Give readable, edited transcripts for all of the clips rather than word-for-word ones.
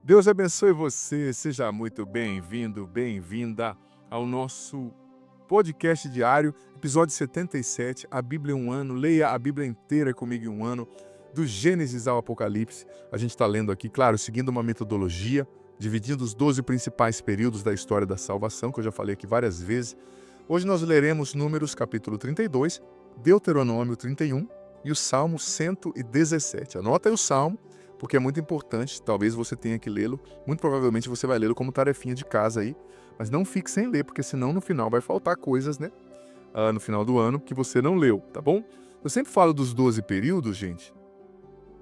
Deus abençoe você, seja muito bem-vindo, bem-vinda ao nosso podcast diário, episódio 77, a Bíblia em um ano. Leia a Bíblia inteira comigo em um ano, do Gênesis ao Apocalipse. A gente está lendo aqui, claro, seguindo uma metodologia, dividindo os 12 principais períodos da história da salvação, que eu já falei aqui várias vezes. Hoje nós leremos Números capítulo 32, Deuteronômio 31 e o Salmo 117. Anota aí o Salmo, porque é muito importante, talvez você tenha que lê-lo, muito provavelmente você vai lê-lo como tarefinha de casa aí, mas não fique sem ler, porque senão no final vai faltar coisas, né? No final do ano que você não leu, tá bom? Eu sempre falo dos 12 períodos, gente,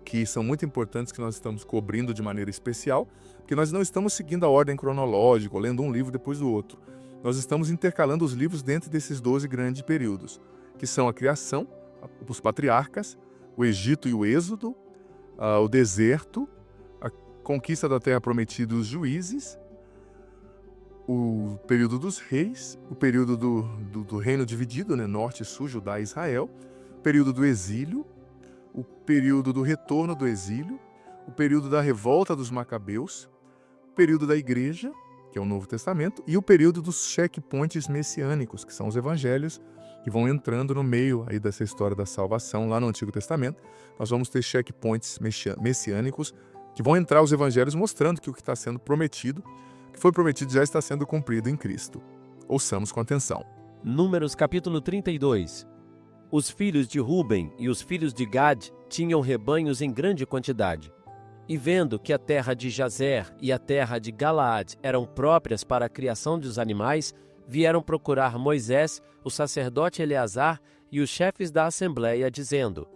que são muito importantes, que nós estamos cobrindo de maneira especial, porque nós não estamos seguindo a ordem cronológica, ou lendo um livro depois do outro. Nós estamos intercalando os livros dentro desses 12 grandes períodos, que são a criação, os patriarcas, o Egito e o Êxodo, o deserto, a conquista da terra prometida e os juízes, o período dos reis, o período do reino dividido, né, norte e sul, Judá e Israel, o período do exílio, o período do retorno do exílio, o período da revolta dos macabeus, o período da igreja, que é o Novo Testamento, e o período dos checkpoints messiânicos, que são os evangelhos, que vão entrando no meio aí dessa história da salvação lá no Antigo Testamento. Nós vamos ter checkpoints messiânicos que vão entrar os evangelhos mostrando que o que está sendo prometido, que foi prometido, já está sendo cumprido em Cristo. Ouçamos com atenção. Números capítulo 32. Os filhos de Ruben e os filhos de Gad tinham rebanhos em grande quantidade. E vendo que a terra de Jazer e a terra de Galaad eram próprias para a criação dos animais, vieram procurar Moisés, o sacerdote Eleazar e os chefes da assembleia, dizendo: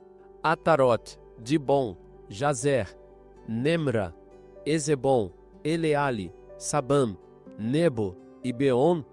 Atarote, Dibon, Jazer, Nemra, Ezebom, Eleale, Sabam, Nebo e Beon,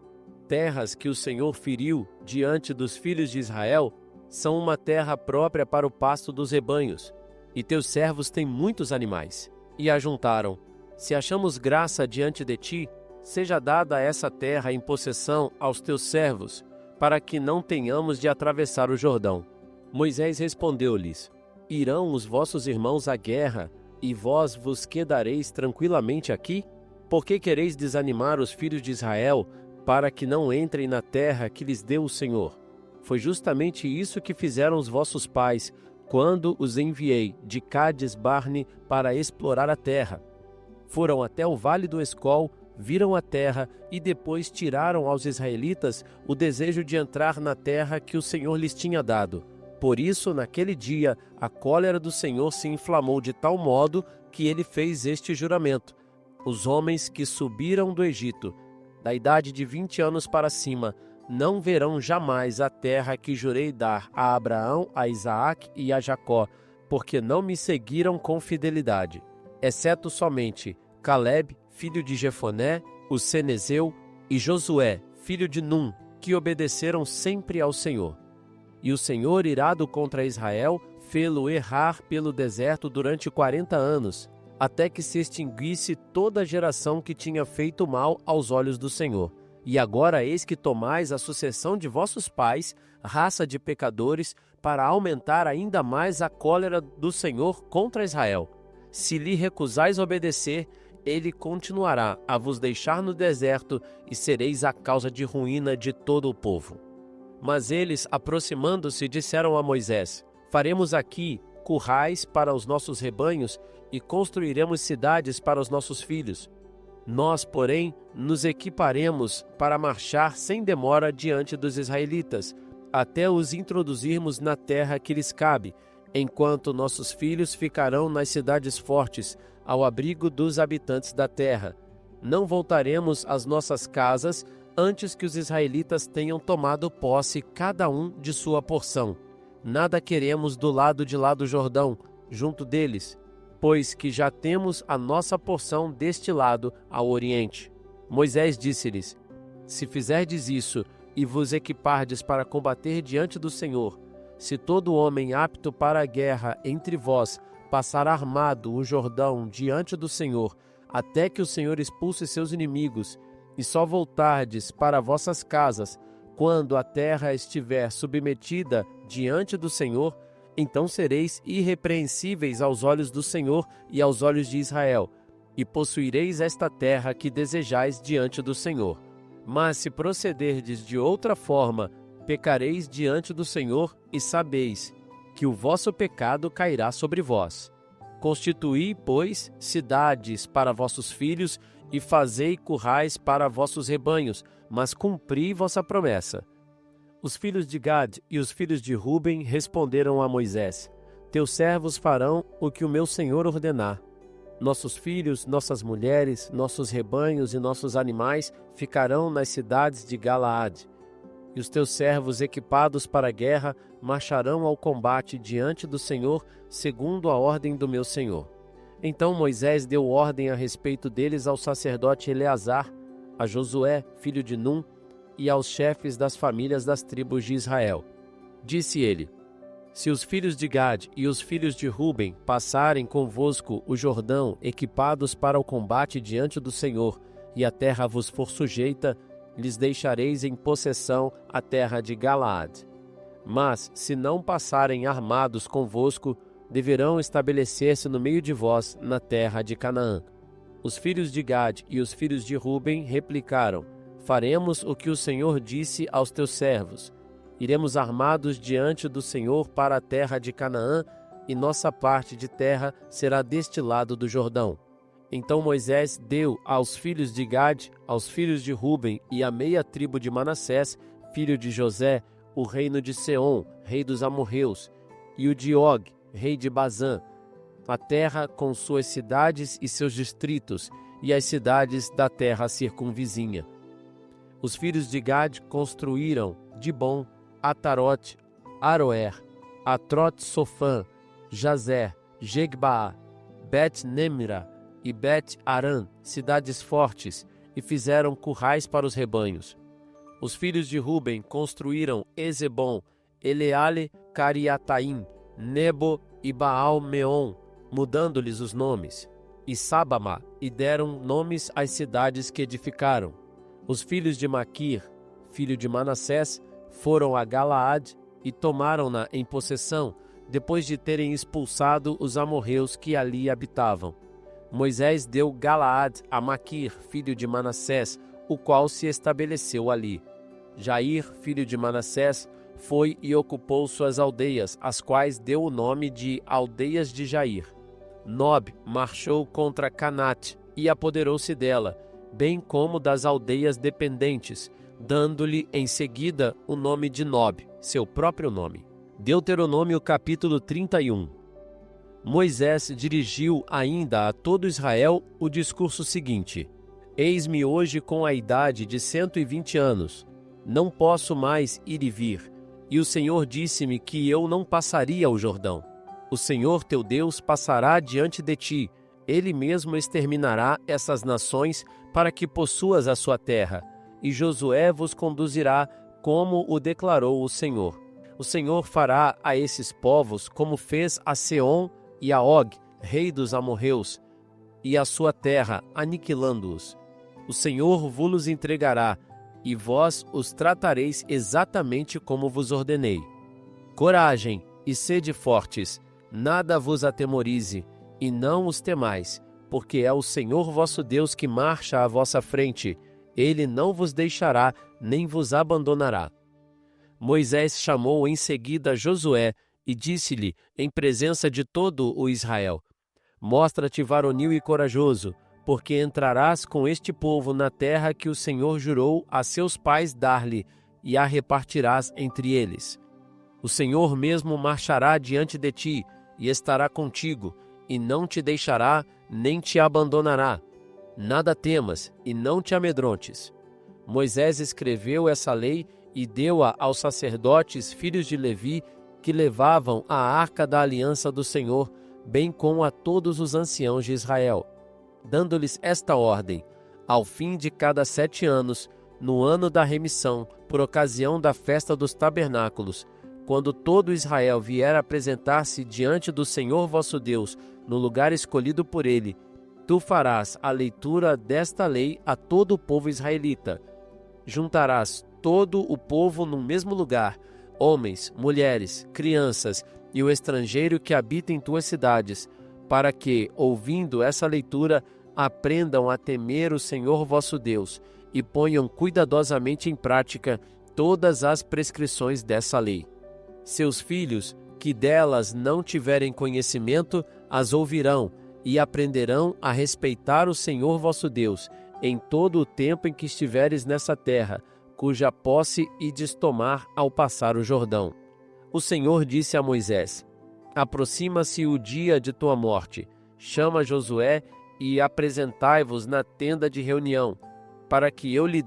terras que o Senhor feriu diante dos filhos de Israel, são uma terra própria para o pasto dos rebanhos, e teus servos têm muitos animais. E ajuntaram: Se achamos graça diante de ti, seja dada essa terra em possessão aos teus servos, para que não tenhamos de atravessar o Jordão. Moisés respondeu-lhes: Irão os vossos irmãos à guerra, e vós vos quedareis tranquilamente aqui? Por que quereis desanimar os filhos de Israel, para que não entrem na terra que lhes deu o Senhor? Foi justamente isso que fizeram os vossos pais, quando os enviei de Cades-Barne para explorar a terra. Foram até o vale do Escol, viram a terra e depois tiraram aos israelitas o desejo de entrar na terra que o Senhor lhes tinha dado. Por isso, naquele dia, a cólera do Senhor se inflamou de tal modo que ele fez este juramento: Os homens que subiram do Egito, da idade de 20 anos para cima, não verão jamais a terra que jurei dar a Abraão, a Isaac e a Jacó, porque não me seguiram com fidelidade, exceto somente Caleb, filho de Jefoné, o Cenezeu, e Josué, filho de Num, que obedeceram sempre ao Senhor. E o Senhor, irado contra Israel, fê-lo errar pelo deserto durante 40 anos, até que se extinguisse toda a geração que tinha feito mal aos olhos do Senhor. E agora eis que tomais a sucessão de vossos pais, raça de pecadores, para aumentar ainda mais a cólera do Senhor contra Israel. Se lhe recusais obedecer, ele continuará a vos deixar no deserto, e sereis a causa de ruína de todo o povo. Mas eles, aproximando-se, disseram a Moisés: Faremos aqui currais para os nossos rebanhos e construiremos cidades para os nossos filhos. Nós, porém, nos equiparemos para marchar sem demora diante dos israelitas, até os introduzirmos na terra que lhes cabe, enquanto nossos filhos ficarão nas cidades fortes, ao abrigo dos habitantes da terra. Não voltaremos às nossas casas antes que os israelitas tenham tomado posse cada um de sua porção. Nada queremos do lado de lá do Jordão, junto deles, pois que já temos a nossa porção deste lado ao oriente. Moisés disse-lhes: Se fizerdes isso e vos equipardes para combater diante do Senhor, se todo homem apto para a guerra entre vós passar armado o Jordão diante do Senhor, até que o Senhor expulse seus inimigos, e só voltardes para vossas casas, quando a terra estiver submetida diante do Senhor, então sereis irrepreensíveis aos olhos do Senhor e aos olhos de Israel. e possuireis esta terra que desejais diante do Senhor. Mas se procederdes de outra forma, pecareis diante do Senhor, e sabeis que o vosso pecado cairá sobre vós. Constituí, pois, cidades para vossos filhos, e fazei currais para vossos rebanhos, mas cumpri vossa promessa. Os filhos de Gad e os filhos de Ruben responderam a Moisés: Teus servos farão o que o meu senhor ordenar. Nossos filhos, nossas mulheres, nossos rebanhos e nossos animais ficarão nas cidades de Galaade. E os teus servos equipados para a guerra marcharão ao combate diante do Senhor, segundo a ordem do meu senhor. Então Moisés deu ordem a respeito deles ao sacerdote Eleazar, a Josué, filho de Num, e aos chefes das famílias das tribos de Israel. Disse ele: Se os filhos de Gad e os filhos de Ruben passarem convosco o Jordão, equipados para o combate diante do Senhor, e a terra vos for sujeita, lhes deixareis em possessão a terra de Galaade. Mas, se não passarem armados convosco, deverão estabelecer-se no meio de vós, na terra de Canaã. Os filhos de Gad e os filhos de Ruben replicaram: Faremos o que o Senhor disse aos teus servos. Iremos armados diante do Senhor para a terra de Canaã, e nossa parte de terra será deste lado do Jordão. Então Moisés deu aos filhos de Gad, aos filhos de Ruben e à meia tribo de Manassés, filho de José, o reino de Seom, rei dos amorreus, e o de Og, rei de Bazã, a terra com suas cidades e seus distritos, e as cidades da terra circunvizinha. Os filhos de Gad construíram Dibon, Atarote, Aroer, Atrote-Sofã, Jazer, Jegbaa, Bet-Nemira e Bet-Aran, cidades fortes, e fizeram currais para os rebanhos. Os filhos de Ruben construíram Ezebom, Eleale, Cariataim, Nebo e Baal-Meon, mudando-lhes os nomes, e Sábama, e deram nomes às cidades que edificaram. Os filhos de Maquir, filho de Manassés, foram a Galaade e tomaram-na em possessão, depois de terem expulsado os amorreus que ali habitavam. Moisés deu Galaade a Maquir, filho de Manassés, o qual se estabeleceu ali. Jair, filho de Manassés, foi e ocupou suas aldeias, as quais deu o nome de Aldeias de Jair. Nob marchou contra Canate e apoderou-se dela, bem como das aldeias dependentes, dando-lhe em seguida o nome de Nob, seu próprio nome. Deuteronômio capítulo 31. Moisés dirigiu ainda a todo Israel o discurso seguinte: Eis-me hoje com a idade de 120 anos, não posso mais ir e vir, e o Senhor disse-me que eu não passaria o Jordão. O Senhor teu Deus passará diante de ti, ele mesmo exterminará essas nações para que possuas a sua terra, e Josué vos conduzirá, como o declarou o Senhor. O Senhor fará a esses povos como fez a Seom e a Og, rei dos amorreus, e a sua terra, aniquilando-os. O Senhor vos entregará, e vós os tratareis exatamente como vos ordenei. Coragem e sede fortes, nada vos atemorize, e não os temais, porque é o Senhor vosso Deus que marcha à vossa frente. Ele não vos deixará, nem vos abandonará. Moisés chamou em seguida Josué e disse-lhe, em presença de todo o Israel: Mostra-te varonil e corajoso, porque entrarás com este povo na terra que o Senhor jurou a seus pais dar-lhe, e a repartirás entre eles. O Senhor mesmo marchará diante de ti, e estará contigo, e não te deixará, nem te abandonará. Nada temas, e não te amedrontes. Moisés escreveu essa lei e deu-a aos sacerdotes, filhos de Levi, que levavam a arca da aliança do Senhor, bem como a todos os anciãos de Israel, dando-lhes esta ordem: ao fim de cada 7 anos, no ano da remissão, por ocasião da festa dos tabernáculos, quando todo Israel vier apresentar-se diante do Senhor vosso Deus, no lugar escolhido por ele, tu farás a leitura desta lei a todo o povo israelita. Juntarás todo o povo no mesmo lugar, homens, mulheres, crianças e o estrangeiro que habita em tuas cidades, para que, ouvindo essa leitura, aprendam a temer o Senhor vosso Deus e ponham cuidadosamente em prática todas as prescrições dessa lei. Seus filhos, que delas não tiverem conhecimento, as ouvirão e aprenderão a respeitar o Senhor vosso Deus em todo o tempo em que estiveres nessa terra, cuja posse ides tomar ao passar o Jordão. O Senhor disse a Moisés: Aproxima-se o dia de tua morte. Chama Josué e apresentai-vos na tenda de reunião, para que eu lhe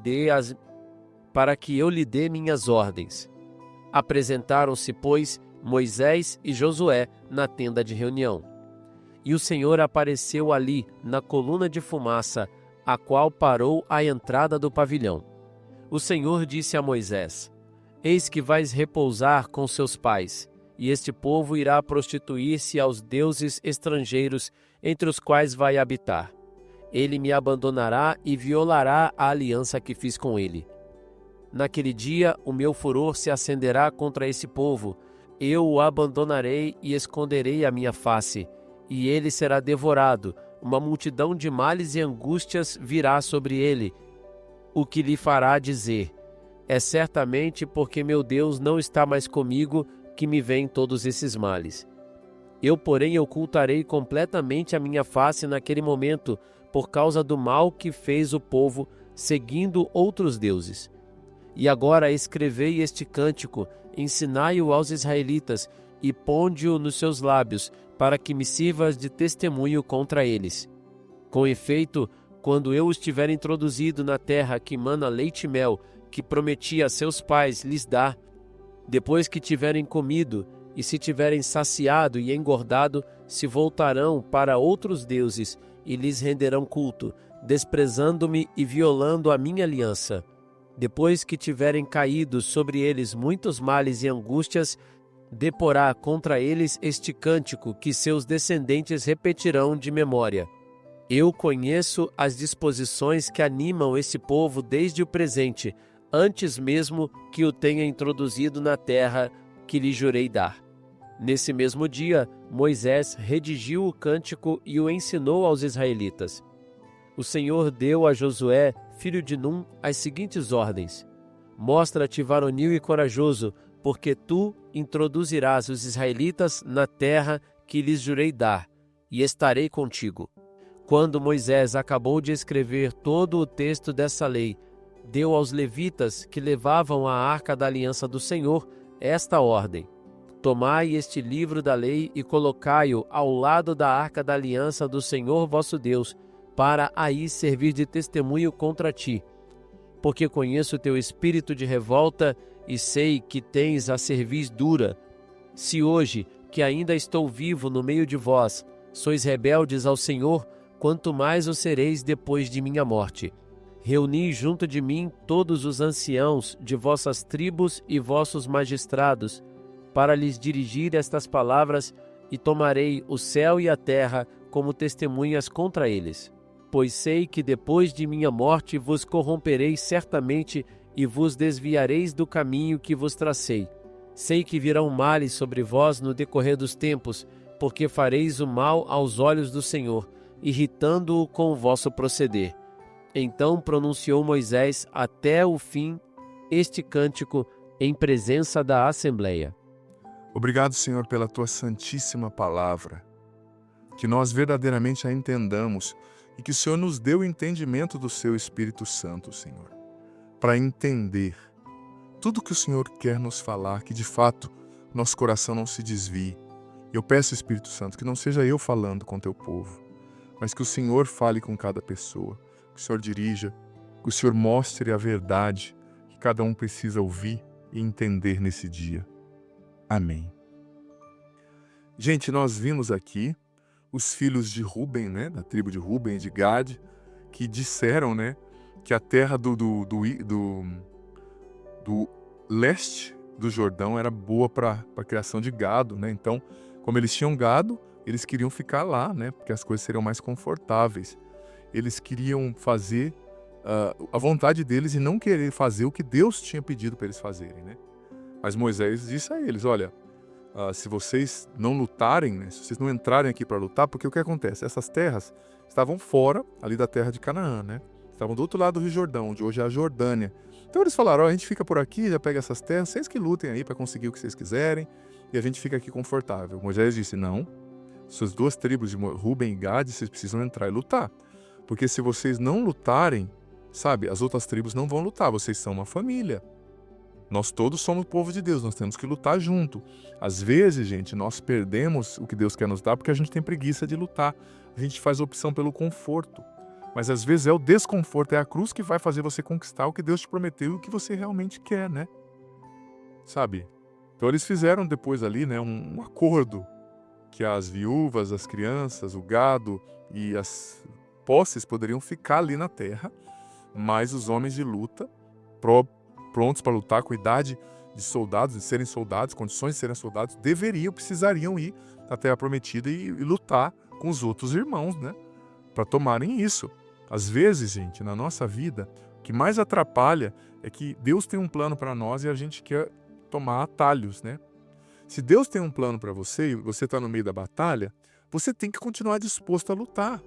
dê minhas ordens. Apresentaram-se, pois, Moisés e Josué na tenda de reunião. E o Senhor apareceu ali, na coluna de fumaça, a qual parou à entrada do pavilhão. O Senhor disse a Moisés: Eis que vais repousar com seus pais, e este povo irá prostituir-se aos deuses estrangeiros entre os quais vai habitar. Ele me abandonará e violará a aliança que fiz com ele. Naquele dia o meu furor se acenderá contra esse povo, eu o abandonarei e esconderei a minha face, e ele será devorado, uma multidão de males e angústias virá sobre ele, o que lhe fará dizer: é certamente porque meu Deus não está mais comigo que me vêm todos esses males. Eu, porém, ocultarei completamente a minha face naquele momento, por causa do mal que fez o povo, seguindo outros deuses. E agora escrevei este cântico, ensinai-o aos israelitas, e ponde-o nos seus lábios, para que me sirvas de testemunho contra eles. Com efeito, quando eu os tiver introduzido na terra que mana leite e mel, que prometi a seus pais lhes dar, depois que tiverem comido, e se tiverem saciado e engordado, se voltarão para outros deuses e lhes renderão culto, desprezando-me e violando a minha aliança. Depois que tiverem caído sobre eles muitos males e angústias, deporá contra eles este cântico que seus descendentes repetirão de memória. Eu conheço as disposições que animam esse povo desde o presente, antes mesmo que o tenha introduzido na terra que lhe jurei dar. Nesse mesmo dia, Moisés redigiu o cântico e o ensinou aos israelitas. O Senhor deu a Josué, filho de Num, as seguintes ordens: Mostra-te varonil e corajoso, porque tu introduzirás os israelitas na terra que lhes jurei dar, e estarei contigo. Quando Moisés acabou de escrever todo o texto dessa lei, deu aos levitas que levavam a arca da aliança do Senhor esta ordem: Tomai este livro da lei e colocai-o ao lado da arca da aliança do Senhor vosso Deus, para aí servir de testemunho contra ti. Porque conheço o teu espírito de revolta e sei que tens a cerviz dura. Se hoje, que ainda estou vivo no meio de vós, sois rebeldes ao Senhor, quanto mais o sereis depois de minha morte. Reuni junto de mim todos os anciãos de vossas tribos e vossos magistrados, para lhes dirigir estas palavras, e tomarei o céu e a terra como testemunhas contra eles. Pois sei que depois de minha morte vos corromperei certamente e vos desviareis do caminho que vos tracei. Sei que virão males sobre vós no decorrer dos tempos, porque fareis o mal aos olhos do Senhor, irritando-o com o vosso proceder. Então pronunciou Moisés até o fim este cântico em presença da Assembleia. Obrigado, Senhor, pela Tua santíssima palavra, que nós verdadeiramente a entendamos e que o Senhor nos dê o entendimento do Seu Espírito Santo, Senhor, para entender tudo que o Senhor quer nos falar, que de fato nosso coração não se desvie. Eu peço, Espírito Santo, que não seja eu falando com Teu povo, mas que o Senhor fale com cada pessoa, que o Senhor dirija, que o Senhor mostre a verdade que cada um precisa ouvir e entender nesse dia. Amém. Gente, nós vimos aqui os filhos de Ruben, da tribo de Ruben e de Gade, que disseram, que a terra do leste do Jordão era boa para a criação de gado, Então, como eles tinham gado, eles queriam ficar lá, porque as coisas seriam mais confortáveis. Eles queriam fazer a vontade deles e não querer fazer o que Deus tinha pedido para eles fazerem, Mas Moisés disse a eles: olha, se vocês não lutarem, se vocês não entrarem aqui para lutar, porque o que acontece? Essas terras estavam fora ali da terra de Canaã, né? Estavam do outro lado do Rio Jordão, onde hoje é a Jordânia. Então eles falaram, a gente fica por aqui, já pega essas terras, vocês que lutem aí para conseguir o que vocês quiserem, e a gente fica aqui confortável. Moisés disse, não, suas duas tribos de Ruben e Gade, vocês precisam entrar e lutar. Porque se vocês não lutarem, sabe, as outras tribos não vão lutar, vocês são uma família. Nós todos somos o povo de Deus, nós temos que lutar junto. Às vezes, gente, nós perdemos o que Deus quer nos dar porque a gente tem preguiça de lutar. A gente faz opção pelo conforto. Mas às vezes é o desconforto, é a cruz que vai fazer você conquistar o que Deus te prometeu e o que você realmente quer, né? Sabe? Então eles fizeram depois ali, né, um acordo que as viúvas, as crianças, o gado e as posses poderiam ficar ali na terra, mas os homens de luta, prontos para lutar, com idade de soldados, de serem soldados, condições de serem soldados, precisariam ir à terra prometida e lutar com os outros irmãos, né? Para tomarem isso. Às vezes, gente, na nossa vida, o que mais atrapalha é que Deus tem um plano para nós e a gente quer tomar atalhos, né? Se Deus tem um plano para você e você está no meio da batalha, você tem que continuar disposto a lutar.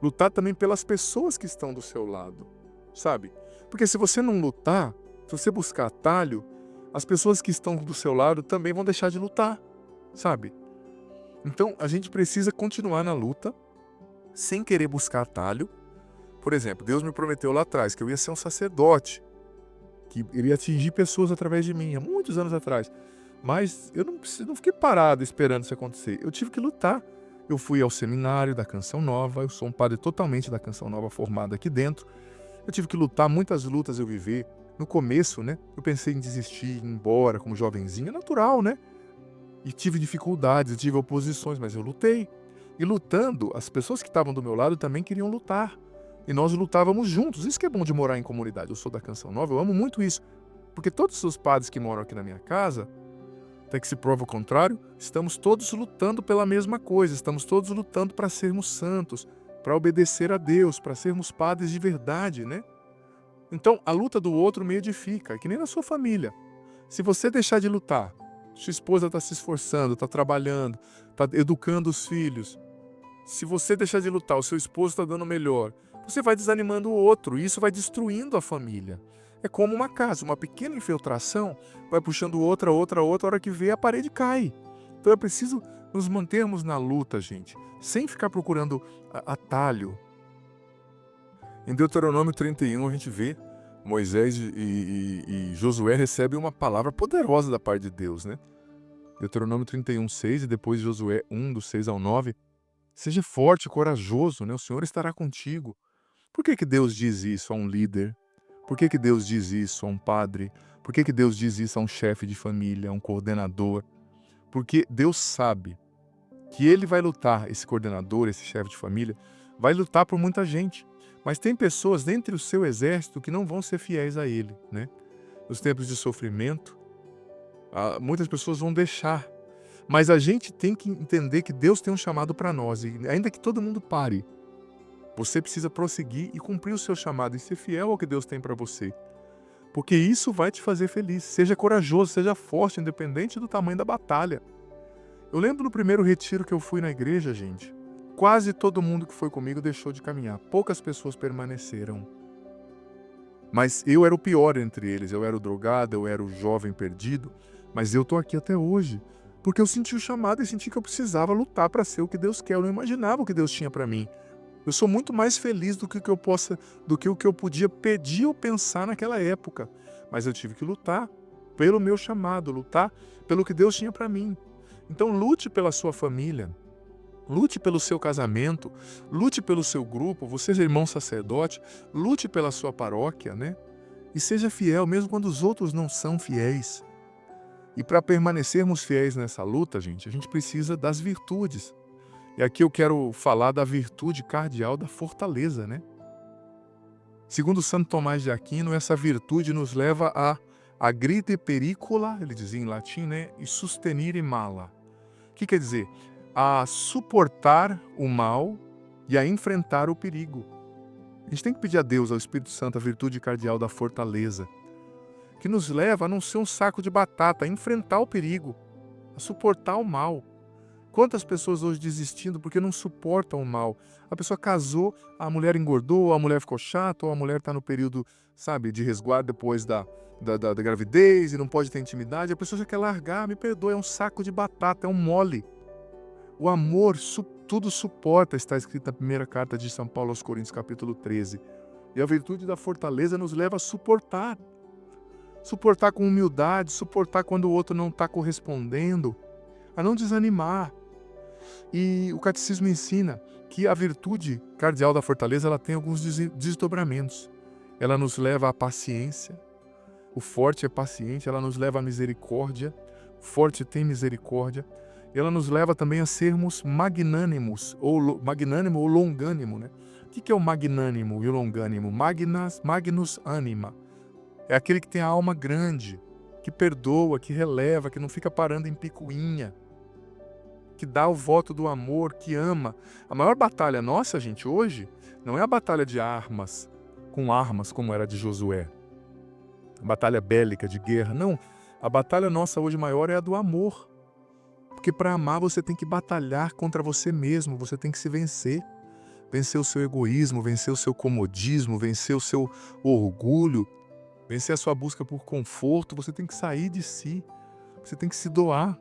Lutar também pelas pessoas que estão do seu lado, sabe? Porque se você não lutar, se você buscar atalho, as pessoas que estão do seu lado também vão deixar de lutar, sabe? Então, a gente precisa continuar na luta, sem querer buscar atalho. Por exemplo, Deus me prometeu lá atrás que eu ia ser um sacerdote, que iria atingir pessoas através de mim, há muitos anos atrás. Mas eu não fiquei parado esperando isso acontecer. Eu tive que lutar. Eu fui ao seminário da Canção Nova, eu sou um padre totalmente da Canção Nova, formado aqui dentro. Eu tive que lutar, muitas lutas eu vivi. No começo, né, eu pensei em desistir, ir embora como jovenzinho, é natural, né? E tive dificuldades, tive oposições, mas eu lutei. E lutando, as pessoas que estavam do meu lado também queriam lutar. E nós lutávamos juntos. Isso que é bom de morar em comunidade. Eu sou da Canção Nova, eu amo muito isso. Porque todos os padres que moram aqui na minha casa, até que se prova o contrário, estamos todos lutando pela mesma coisa. Estamos todos lutando para sermos santos, para obedecer a Deus, para sermos padres de verdade, né? Então, a luta do outro me edifica, que nem na sua família. Se você deixar de lutar, sua esposa está se esforçando, está trabalhando, está educando os filhos. Se você deixar de lutar, o seu esposo está dando melhor, você vai desanimando o outro e isso vai destruindo a família. É como uma casa, uma pequena infiltração vai puxando outra, a hora que vê a parede cai. Então é preciso nos mantermos na luta, gente, sem ficar procurando atalho. Em Deuteronômio 31 a gente vê Moisés e Josué recebem uma palavra poderosa da parte de Deus, né? Deuteronômio 31, 6 e depois Josué 1, do 6 ao 9. Seja forte e corajoso, né? O Senhor estará contigo. Por que Deus diz isso a um líder? Por que Deus diz isso a um padre? Por que Deus diz isso a um chefe de família, a um coordenador? Porque Deus sabe que ele vai lutar, esse coordenador, esse chefe de família, vai lutar por muita gente. Mas tem pessoas dentro do seu exército que não vão ser fiéis a ele, né? Nos tempos de sofrimento, muitas pessoas vão deixar. Mas a gente tem que entender que Deus tem um chamado para nós. E ainda que todo mundo pare, você precisa prosseguir e cumprir o seu chamado e ser fiel ao que Deus tem para você. Porque isso vai te fazer feliz. Seja corajoso, seja forte, independente do tamanho da batalha. Eu lembro no primeiro retiro que eu fui na igreja, gente. Quase todo mundo que foi comigo deixou de caminhar. Poucas pessoas permaneceram. Mas eu era o pior entre eles. Eu era o drogado, eu era o jovem perdido. Mas eu tô aqui até hoje. Porque eu senti o chamado e senti que eu precisava lutar para ser o que Deus quer. Eu não imaginava o que Deus tinha para mim. Eu sou muito mais feliz do que o que eu podia pedir ou pensar naquela época. Mas eu tive que lutar pelo meu chamado, lutar pelo que Deus tinha para mim. Então lute pela sua família, lute pelo seu casamento, lute pelo seu grupo, você é irmão sacerdote, lute pela sua paróquia, né? E seja fiel mesmo quando os outros não são fiéis. E para permanecermos fiéis nessa luta, gente, a gente precisa das virtudes. E aqui eu quero falar da virtude cardeal da fortaleza, né? Segundo Santo Tomás de Aquino, essa virtude nos leva a agride pericula, ele dizia em latim, né? E sustenere mala. O que quer dizer? A suportar o mal e a enfrentar o perigo. A gente tem que pedir a Deus, ao Espírito Santo, a virtude cardeal da fortaleza, que nos leva a não ser um saco de batata, a enfrentar o perigo, a suportar o mal. Quantas pessoas hoje desistindo porque não suportam o mal? A pessoa casou, a mulher engordou, ou a mulher ficou chata, ou a mulher está no período, sabe, de resguardo depois da gravidez e não pode ter intimidade. A pessoa já quer largar, me perdoa, é um saco de batata, é um mole. O amor tudo suporta, está escrito na primeira carta de São Paulo aos Coríntios, capítulo 13. E a virtude da fortaleza nos leva a suportar. Suportar com humildade, suportar quando o outro não está correspondendo, a não desanimar. E o catecismo ensina que a virtude cardeal da fortaleza ela tem alguns desdobramentos. Ela nos leva à paciência, o forte é paciente, ela nos leva à misericórdia, o forte tem misericórdia, e ela nos leva também a sermos magnânimos, magnânimo ou longânimo. Né? O que é o magnânimo e o longânimo? Magnus anima. É aquele que tem a alma grande, que perdoa, que releva, que não fica parando em picuinha, que dá o voto do amor, que ama. A maior batalha nossa, gente, hoje, não é a batalha de armas, com armas como era de Josué. A batalha bélica, de guerra, não. A batalha nossa hoje maior é a do amor. Porque para amar você tem que batalhar contra você mesmo, você tem que se vencer. Vencer o seu egoísmo, vencer o seu comodismo, vencer o seu orgulho, vencer a sua busca por conforto, você tem que sair de si, você tem que se doar.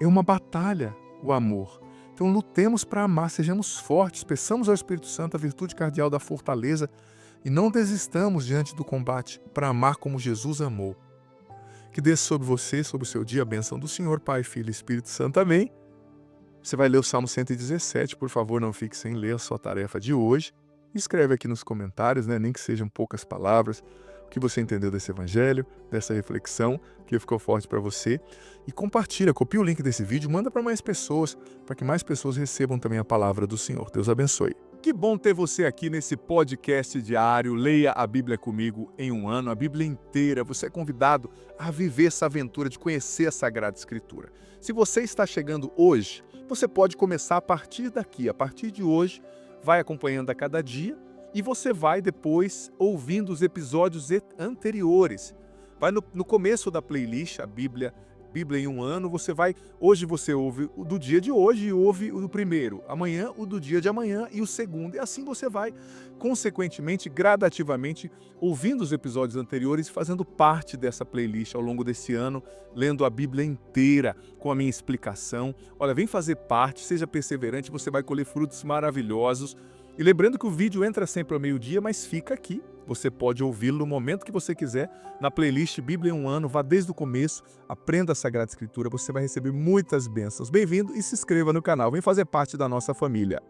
É uma batalha, o amor. Então lutemos para amar, sejamos fortes, peçamos ao Espírito Santo a virtude cardeal da fortaleza e não desistamos diante do combate para amar como Jesus amou. Que desça sobre você, sobre o seu dia, a bênção do Senhor, Pai, Filho e Espírito Santo. Amém. Você vai ler o Salmo 117, por favor, não fique sem ler a sua tarefa de hoje. Escreve aqui nos comentários, nem que sejam poucas palavras, o que você entendeu desse evangelho, dessa reflexão, que ficou forte para você. E compartilha, copia o link desse vídeo, manda para mais pessoas, para que mais pessoas recebam também a palavra do Senhor. Deus abençoe. Que bom ter você aqui nesse podcast diário. Leia a Bíblia comigo em um ano, a Bíblia inteira. Você é convidado a viver essa aventura de conhecer a Sagrada Escritura. Se você está chegando hoje, você pode começar a partir daqui, a partir de hoje, vai acompanhando a cada dia e você vai depois ouvindo os episódios anteriores. Vai no começo da playlist, a Bíblia em um ano, hoje você ouve o do dia de hoje e ouve o do primeiro, amanhã o do dia de amanhã e o segundo, e assim você vai, consequentemente, gradativamente, ouvindo os episódios anteriores e fazendo parte dessa playlist ao longo desse ano, lendo a Bíblia inteira, com a minha explicação. Olha, vem fazer parte, seja perseverante, você vai colher frutos maravilhosos. E lembrando que o vídeo entra sempre ao meio-dia, mas fica aqui. Você pode ouvi-lo no momento que você quiser, na playlist Bíblia em um ano, vá desde o começo, aprenda a Sagrada Escritura, você vai receber muitas bênçãos. Bem-vindo e se inscreva no canal, vem fazer parte da nossa família.